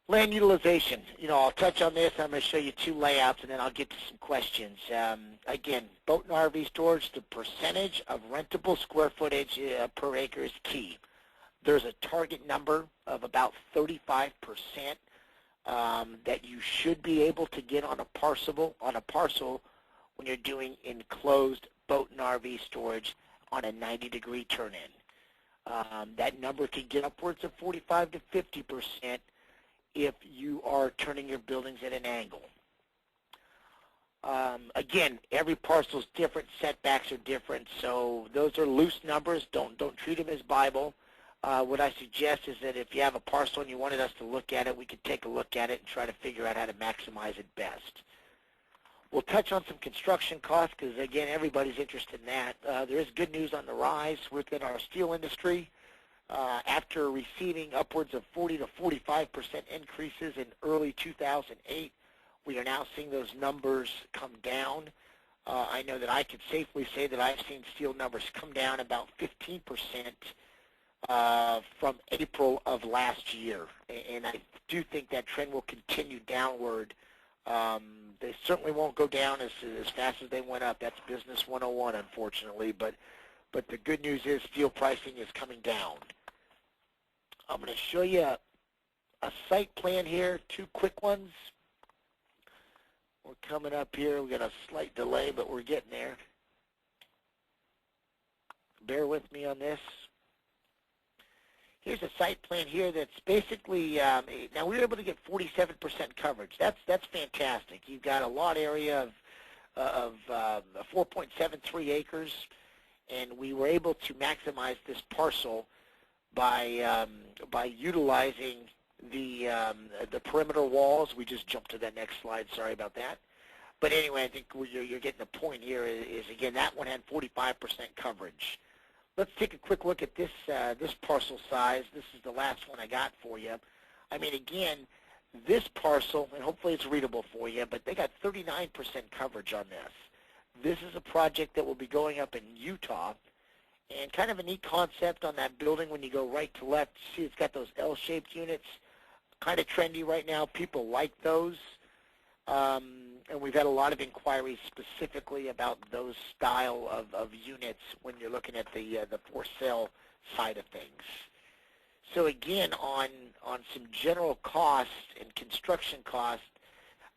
Land utilization. I'll touch on this. I'm going to show you 2 layouts, and then I'll get to some questions. Again, boat and RV storage, the percentage of rentable square footage per acre is key. There's a target number of about 35% that you should be able to get on a parcel when you're doing enclosed boat and RV storage on a 90-degree turn-in. That number can get upwards of 45 to 50% if you are turning your buildings at an angle. Again, every parcel is different, setbacks are different, so those are loose numbers. Don't treat them as Bible. What I suggest is that if you have a parcel and you wanted us to look at it, we could take a look at it and try to figure out how to maximize it best. We'll touch on some construction costs because, again, everybody's interested in that. There is good news on the rise within our steel industry. After receiving upwards of 40 to 45% increases in early 2008, we are now seeing those numbers come down. I know that I could safely say that I've seen steel numbers come down about 15% from April of last year, and I do think that trend will continue downward. They certainly won't go down as fast as they went up. That's business 101, unfortunately, but the good news is steel pricing is coming down. I'm going to show you a site plan here, 2 quick ones. We're coming up here. We've got a slight delay, but we're getting there. Bear with me on this. Here's a site plan here that's basically, now we were able to get 47% coverage. That's fantastic. You've got a lot area of 4.73 acres, and we were able to maximize this parcel by utilizing the perimeter walls. We just jumped to that next slide. Sorry about that. But anyway, I think you're getting the point here is again, that one had 45% coverage. Let's take a quick look at this this parcel size. This is the last one I got for you. I mean, again, this parcel, and hopefully it's readable for you, but they got 39% coverage on this. This is a project that will be going up in Utah, and kind of a neat concept on that building when you go right to left. See, it's got those L-shaped units, kind of trendy right now. People like those. And we've had a lot of inquiries specifically about those style of units when you're looking at the for sale side of things. So again, on some general costs and construction costs,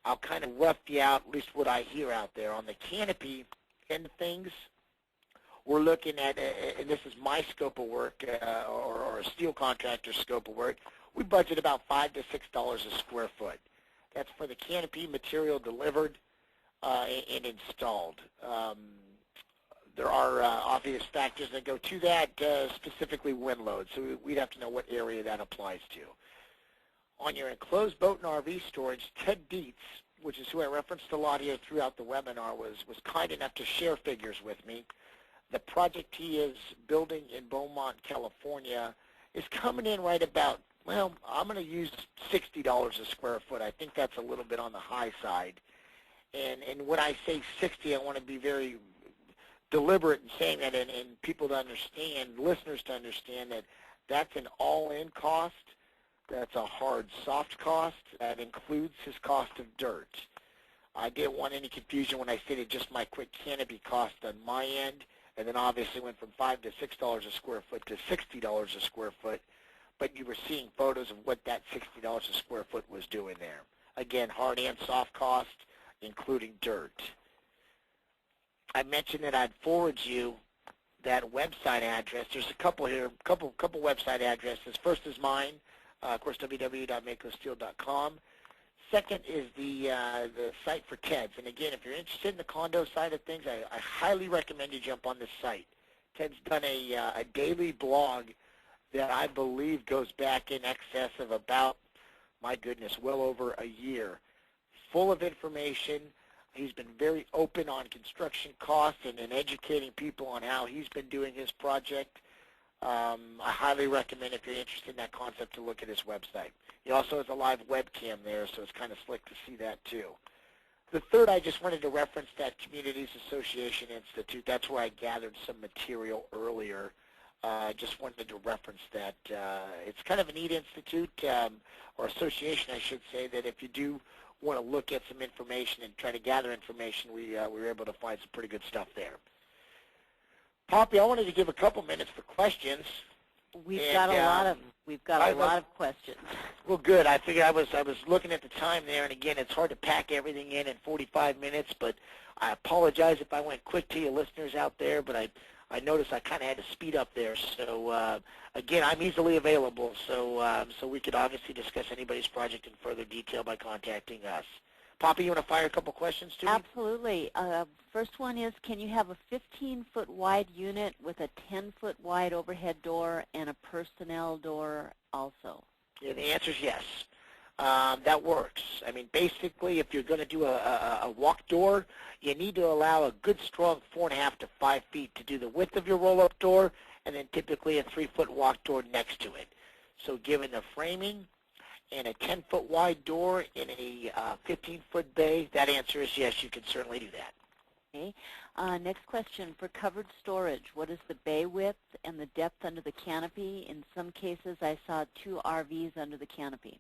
I'll kind of rough you out, at least what I hear out there. On the Canopy end of things, we're looking at, and this is my scope of work, or a steel contractor's scope of work, we budget about $5 to $6 a square foot. That's for the canopy material delivered and installed. There are obvious factors that go to that, specifically wind load, so we'd have to know what area that applies to. On your enclosed boat and RV storage, Ted Dietz, which is who I referenced a lot here throughout the webinar, was kind enough to share figures with me. The project he is building in Beaumont, California, is coming in right about, well, I'm going to use $60 a square foot. I think that's a little bit on the high side. And when I say 60, I want to be very deliberate in saying that, and people to understand, listeners to understand that that's an all-in cost. That's a hard, soft cost. That includes his cost of dirt. I didn't want any confusion when I stated just my quick canopy cost on my end, and then obviously went from $5 to $6 a square foot to $60 a square foot. But you were seeing photos of what that $60 a square foot was doing there. Again, hard and soft cost, including dirt. I mentioned that I'd forward you that website address, there's a couple here, couple website addresses. First is mine, of course, www.makosteel.com. Second is the site for Ted's. And again, if you're interested in the condo side of things, I highly recommend you jump on this site. Ted's done a daily blog that I believe goes back in excess of about, my goodness, well over a year. Full of information. He's been very open on construction costs and educating people on how he's been doing his project. I highly recommend, if you're interested in that concept, to look at his website. He also has a live webcam there, so it's kind of slick to see that too. The third, I just wanted to reference that Communities Association Institute. That's where I gathered some material earlier. Just wanted to reference that. It's kind of a neat institute, or association, I should say, that if you do want to look at some information and try to gather information, we were able to find some pretty good stuff there. Poppy, I wanted to give a couple minutes for questions. We've got a lot of questions. Well, good. I figured I was looking at the time there, and again, it's hard to pack everything in 45 minutes. But I apologize if I went quick to you listeners out there. But I noticed I kind of had to speed up there. So again, I'm easily available. So we could obviously discuss anybody's project in further detail by contacting us. Poppy, you want to fire a couple questions to me? Absolutely. First one is, can you have a 15-foot wide unit with a 10-foot wide overhead door and a personnel door also? Yeah, the answer is yes. That works. I mean, basically, if you're going to do a walk door, you need to allow a good, strong 4.5 to 5 feet to do the width of your roll-up door, and then typically a 3-foot walk door next to it. So given the framing and a 10-foot wide door in a 15-foot bay, that answer is yes, you can certainly do that. Okay. Next question, for covered storage, what is the bay width and the depth under the canopy? In some cases, I saw 2 RVs under the canopy.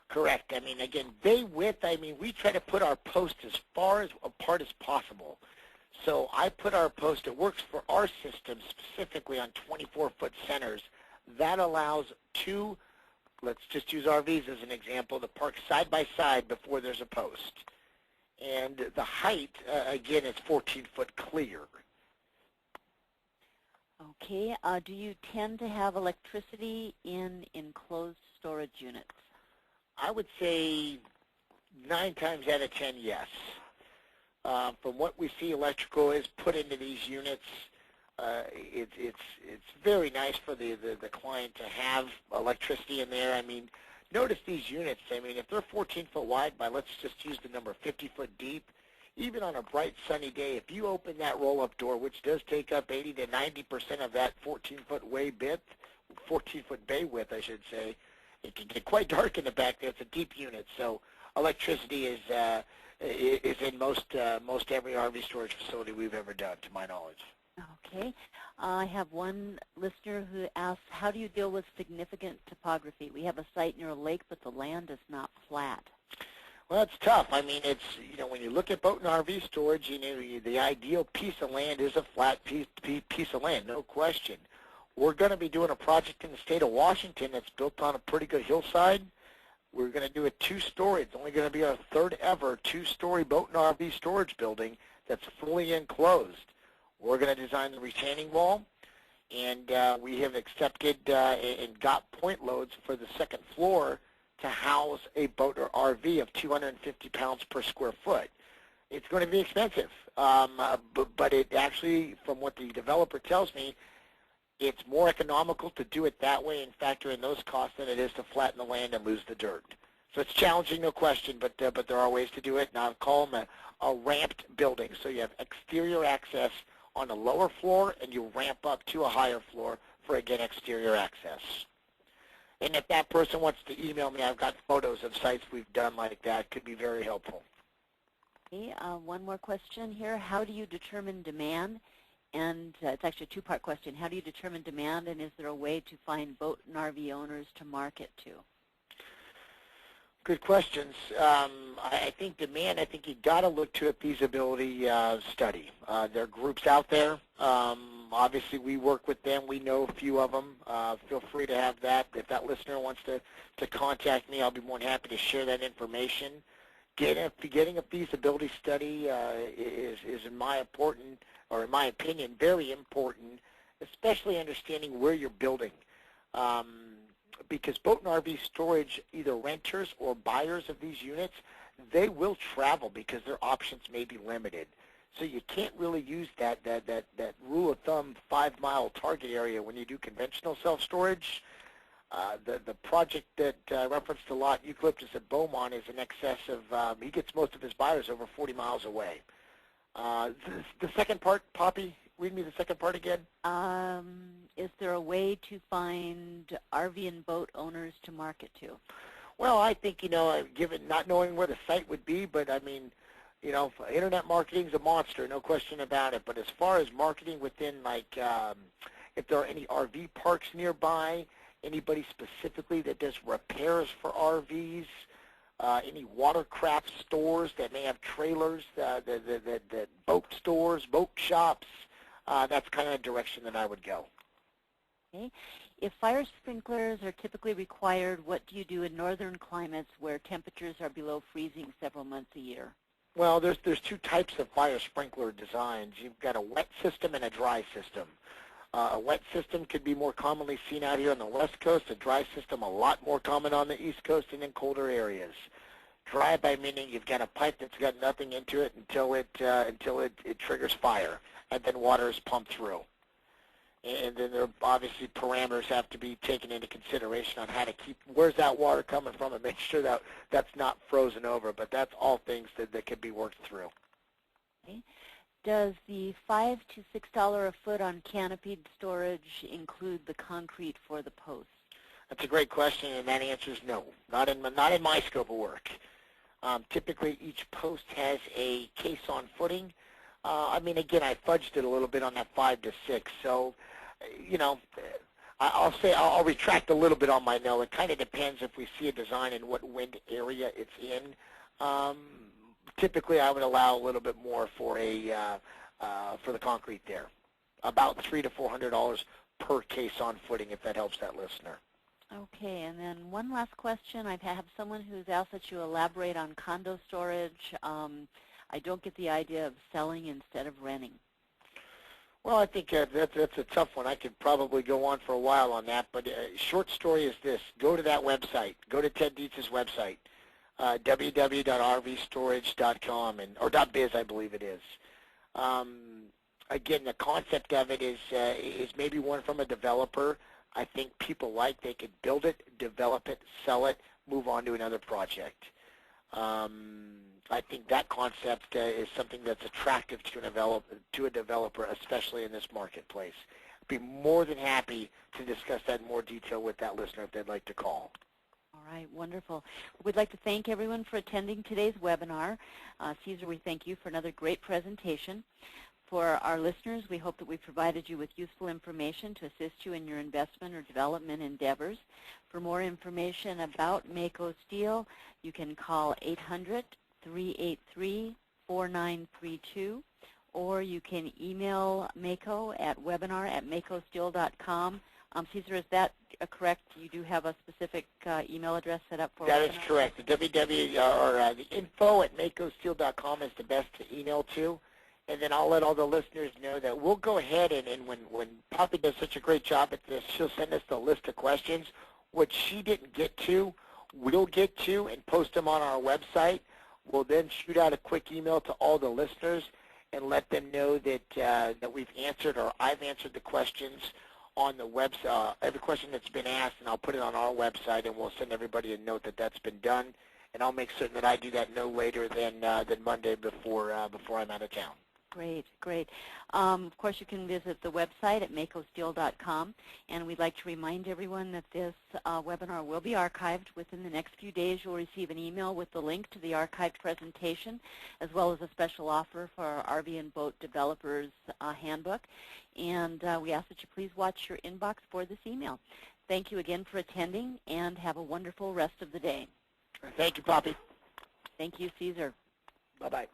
Correct. I mean, again, bay width, I mean, we try to put our post as far apart as possible. So I put our post, it works for our system specifically on 24-foot centers. That allows 2, let's just use RVs as an example, to park side by side before there's a post. And the height, again, is 14-foot clear. Okay. Do you tend to have electricity in enclosed storage units? I would say 9 times out of 10, yes. From what we see, electrical is put into these units. It's very nice for the client to have electricity in there. I mean, notice these units. I mean, if they're 14-foot wide by, let's just use the number 50 foot deep, even on a bright sunny day, if you open that roll-up door, which does take up 80 to 90% of that 14-foot bay width, I should say, it can get quite dark in the back there. It's a deep unit, so electricity is in most every RV storage facility we've ever done, to my knowledge. Okay. I have one listener who asks, how do you deal with significant topography? We have a site near a lake, but the land is not flat. Well, it's tough. I mean, it's, when you look at boat and RV storage, the ideal piece of land is a flat piece of land, no question. We're going to be doing a project in the state of Washington that's built on a pretty good hillside. We're going to do a 2-story. It's only going to be our 3rd ever 2-story boat and RV storage building that's fully enclosed. We're going to design the retaining wall, and we have accepted and got point loads for the 2nd floor to house a boat or RV of 250 pounds per square foot. It's going to be expensive, but it actually, from what the developer tells me, it's more economical to do it that way and factor in those costs than it is to flatten the land and lose the dirt. So it's challenging, no question, but there are ways to do it. Now, I'll call them a ramped building. So you have exterior access on a lower floor, and you ramp up to a higher floor for, again, exterior access. And if that person wants to email me, I've got photos of sites we've done like that. Could be very helpful. Okay, one more question here. How do you determine demand? And it's actually a 2-part question. How do you determine demand, and is there a way to find boat and RV owners to market to? Good questions. I think demand, I think you got to look to a feasibility study. There are groups out there. Obviously, we work with them. We know a few of them. Feel free to have that. If that listener wants to contact me, I'll be more than happy to share that information. Getting a feasibility study is in my opinion, very important especially understanding where you're building. Because boat and RV storage, either renters or buyers of these units, they will travel because their options may be limited. So you can't really use that rule of thumb 5-mile target area when you do conventional self-storage. The project that I referenced a lot, Eucalyptus at Beaumont, is in excess of, he gets most of his buyers over 40 miles away. The second part, Poppy, read me the second part again. Is there a way to find RV and boat owners to market to? Well, I think, given not knowing where the site would be, but I mean, internet marketing is a monster, no question about it. But as far as marketing within, like, if there are any RV parks nearby, anybody specifically that does repairs for RVs, any watercraft stores that may have trailers, the boat stores, boat shops, that's kind of the direction that I would go. Okay. If fire sprinklers are typically required, what do you do in northern climates where temperatures are below freezing several months a year? Well, there's two types of fire sprinkler designs. You've got a wet system and a dry system. A wet system could be more commonly seen out here on the west coast. A dry system a lot more common on the east coast and in colder areas. Dry by meaning you've got a pipe that's got nothing into it until it triggers fire, and then water is pumped through. And then there obviously parameters have to be taken into consideration on how to keep, where's that water coming from, and make sure that that's not frozen over. But that's all things that can be worked through. Okay. Does the $5 to $6 a foot on Canopy Storage include the concrete for the posts? That's a great question, and that answer is no. Not in my scope of work. Typically, each post has a caisson footing. I mean, again, I fudged it a little bit on that 5 to 6. So, I'll retract a little bit on my no. It kind of depends if we see a design and what wind area it's in. Typically, I would allow a little bit more for the concrete there, about $300 to $400 per caisson footing, if that helps that listener. Okay, and then one last question. I have someone who's asked that you elaborate on condo storage. I don't get the idea of selling instead of renting. Well, I think that's a tough one. I could probably go on for a while on that, but short story is this. Go to that website. Go to Ted Dietz's website, www.rvstorage.com, or .biz, I believe it is. Again, the concept of it is maybe one from a developer. I think people like they could build it, develop it, sell it, move on to another project. I think that concept is something that's attractive to a developer, especially in this marketplace. I'd be more than happy to discuss that in more detail with that listener if they'd like to call. All right, wonderful. We'd like to thank everyone for attending today's webinar. Cesar, we thank you for another great presentation. For our listeners, we hope that we provided you with useful information to assist you in your investment or development endeavors. For more information about Mako Steel, you can call 800-383-4932, or you can email Mako at webinar@makosteel.com. Cesar, is that correct? You do have a specific email address set up for that webinar? Is correct. The info at makosteel.com is the best to email to. And then I'll let all the listeners know that we'll go ahead and when Poppy does such a great job at this, she'll send us the list of questions. What she didn't get to, we'll get to and post them on our website. We'll then shoot out a quick email to all the listeners and let them know that that we've answered, or I've answered the questions on the website, every question that's been asked, and I'll put it on our website, and we'll send everybody a note that that's been done. And I'll make certain that I do that no later than Monday before I'm out of town. Great, great. Of course, you can visit the website at makosteel.com, and we'd like to remind everyone that this webinar will be archived. Within the next few days, you'll receive an email with the link to the archived presentation, as well as a special offer for our RV and Boat Developers Handbook. And we ask that you please watch your inbox for this email. Thank you again for attending, and have a wonderful rest of the day. Thank you, Poppy. Thank you, Cesar. Bye-bye.